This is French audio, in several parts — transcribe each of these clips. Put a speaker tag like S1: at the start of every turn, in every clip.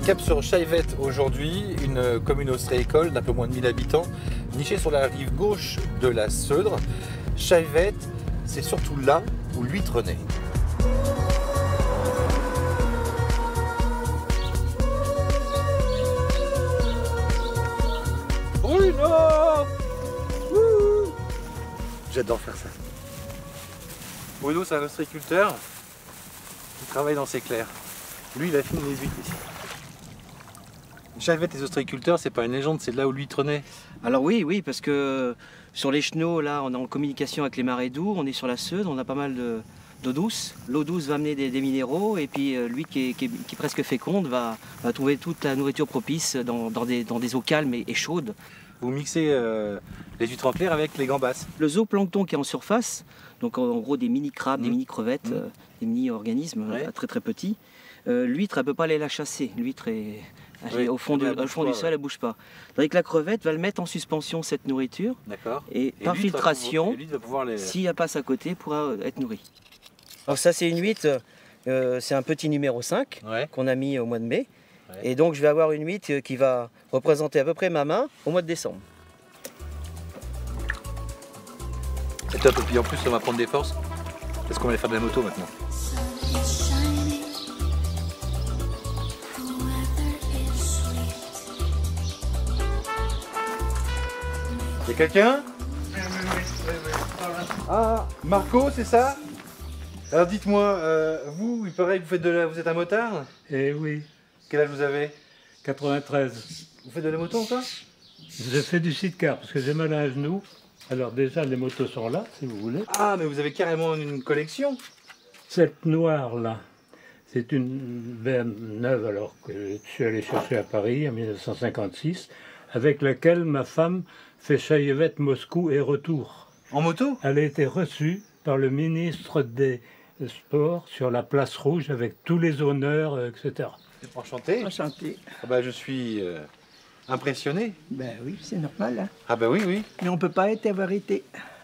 S1: Cap sur Chayvet aujourd'hui, une commune ostréicole d'un peu moins de 1000 habitants, nichée sur la rive gauche de la Seudre. Chayvet, c'est surtout là où l'huître naît. Bruno! J'adore faire ça. Bruno, c'est un ostréiculteur qui travaille dans ses clairs. Lui, il affine les huîtres ici. Chayvet, les ostréiculteurs, c'est pas une légende, c'est là où l'huître naît.
S2: Alors oui, parce que sur les chenaux, là, on est en communication avec les marais doux, on est sur la Seudre, on a pas mal d'eau douce. L'eau douce va amener des minéraux, et puis lui qui est presque féconde va trouver toute la nourriture propice dans des eaux calmes et chaudes.
S1: Vous mixez les huîtres en clair avec les gambas.
S2: Le zooplancton qui est en surface, donc en gros des mini-crabes, des mini-crevettes, des mini-organismes très très petits, l'huître, elle ne peut pas aller la chasser. L'huître est au fond du sol, elle ne bouge pas. Tandis que la crevette va le mettre en suspension, cette nourriture, et par filtration, si elle passe à côté, pourra être nourrie. Alors ça, c'est une huître, c'est un petit numéro 5 qu'on a mis au mois de mai. Et donc je vais avoir une huître qui va représenter à peu près ma main au mois de décembre.
S1: C'est top, et puis en plus ça va prendre des forces, parce qu'on va aller faire de la moto maintenant. Y'a quelqu'un? Ah, Marco, c'est ça? Alors dites-moi, vous, il paraît que vous êtes un motard?
S3: Eh oui.
S1: Quel âge vous avez?
S3: 93.
S1: Vous faites de la moto encore?
S3: J'ai fait du sidecar parce que j'ai mal à un genou. Alors déjà, les motos sont là, si vous voulez.
S1: Ah, mais vous avez carrément une collection.
S3: Cette noire-là, c'est une BM neuve alors que je suis allé chercher à Paris en 1956, avec laquelle ma femme fait Chayvet, Moscou et retour.
S1: En moto?
S3: Elle a été reçue par le ministre des Sports sur la place rouge avec tous les honneurs, etc.
S1: Enchanté.
S4: Enchanté.
S1: Ah bah, je suis impressionné.
S4: Ben oui, c'est normal. Hein.
S1: Ah bah oui, oui.
S4: Mais on peut pas avoir été.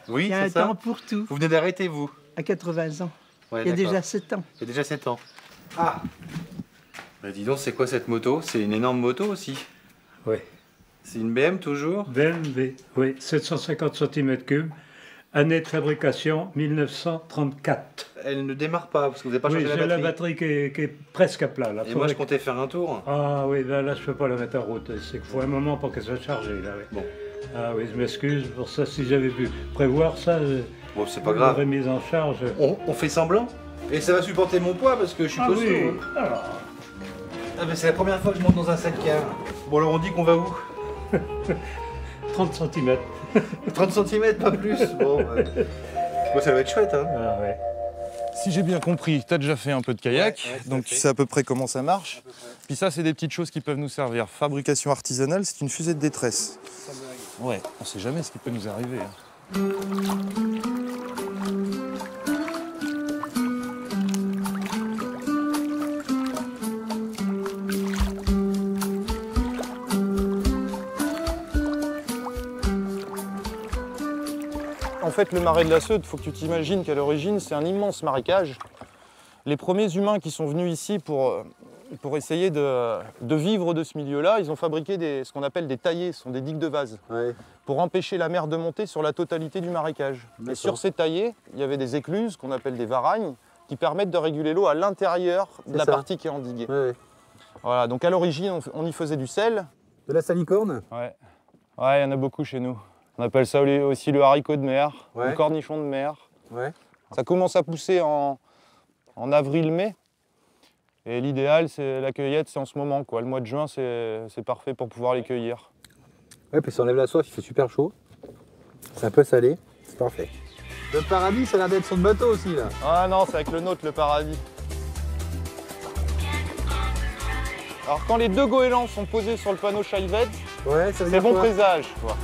S1: Oui,
S4: Il y a un
S1: c'est ça.
S4: temps pour tout.
S1: Vous venez d'arrêter, vous?
S4: À 80 ans.
S1: Ouais,
S4: il y a
S1: d'accord.
S4: déjà 7 ans.
S1: Il y a déjà 7 ans. Ah bah dis donc, c'est quoi cette moto? C'est une énorme moto aussi.
S3: Oui.
S1: C'est une BM toujours?
S3: BMW, oui, 750 cm3, année de fabrication 1934.
S1: Elle ne démarre pas, parce que vous n'avez pas changé
S3: Oui,
S1: la
S3: j'ai
S1: batterie.
S3: la batterie qui est presque à plat. Là.
S1: Et moi, je comptais faire un tour.
S3: Ah oui, là je ne peux pas la mettre en route. C'est qu'il faut un moment pour qu'elle soit chargée. Là, oui.
S1: Bon.
S3: Ah oui, je m'excuse pour ça. Si j'avais pu prévoir ça,
S1: Bon, c'est pas grave.
S3: j'aurais mis en charge.
S1: On fait semblant. Et ça va supporter mon poids, parce que je suis costaud.
S3: Oui.
S1: Hein. Ah, mais c'est la première fois que je monte dans un 7-car. Bon, alors on dit qu'on va où?
S3: 30 cm.
S1: 30 cm, pas plus. Bon, bon, ça va être chouette, hein.
S3: Ah, ouais.
S5: Si j'ai bien compris, tu as déjà fait un peu de kayak, donc tu sais à peu près comment ça marche. Puis ça, c'est des petites choses qui peuvent nous servir. Fabrication artisanale, c'est une fusée de détresse. Ouais, on sait jamais ce qui peut nous arriver. Hein. En fait, le marais de la Seudre, il faut que tu t'imagines qu'à l'origine, c'est un immense marécage. Les premiers humains qui sont venus ici pour essayer de vivre de ce milieu-là, ils ont fabriqué ce qu'on appelle des taillés, ce sont des digues de vase, pour empêcher la mer de monter sur la totalité du marécage. Et sur ces taillés, il y avait des écluses, qu'on appelle des varagnes, qui permettent de réguler l'eau à l'intérieur de la partie qui est endiguée. Voilà, donc à l'origine, on y faisait du sel.
S1: De la salicorne?
S5: Ouais, il y en a beaucoup chez nous. On appelle ça aussi le haricot de mer, le cornichon de mer. Ça commence à pousser en avril-mai. Et l'idéal, c'est la cueillette, c'est en ce moment, quoi. Le mois de juin, c'est parfait pour pouvoir les cueillir.
S1: Ouais, puis ça enlève la soif, il fait super chaud. C'est un peu salé, c'est parfait. Le paradis, ça a l'air d'être son bateau aussi, là.
S5: Ah non, c'est avec le nôtre, le paradis. Alors quand les deux goélands sont posés sur le panneau Chayvet,
S1: ça veut
S5: c'est
S1: dire
S5: bon
S1: quoi?
S5: présage, quoi.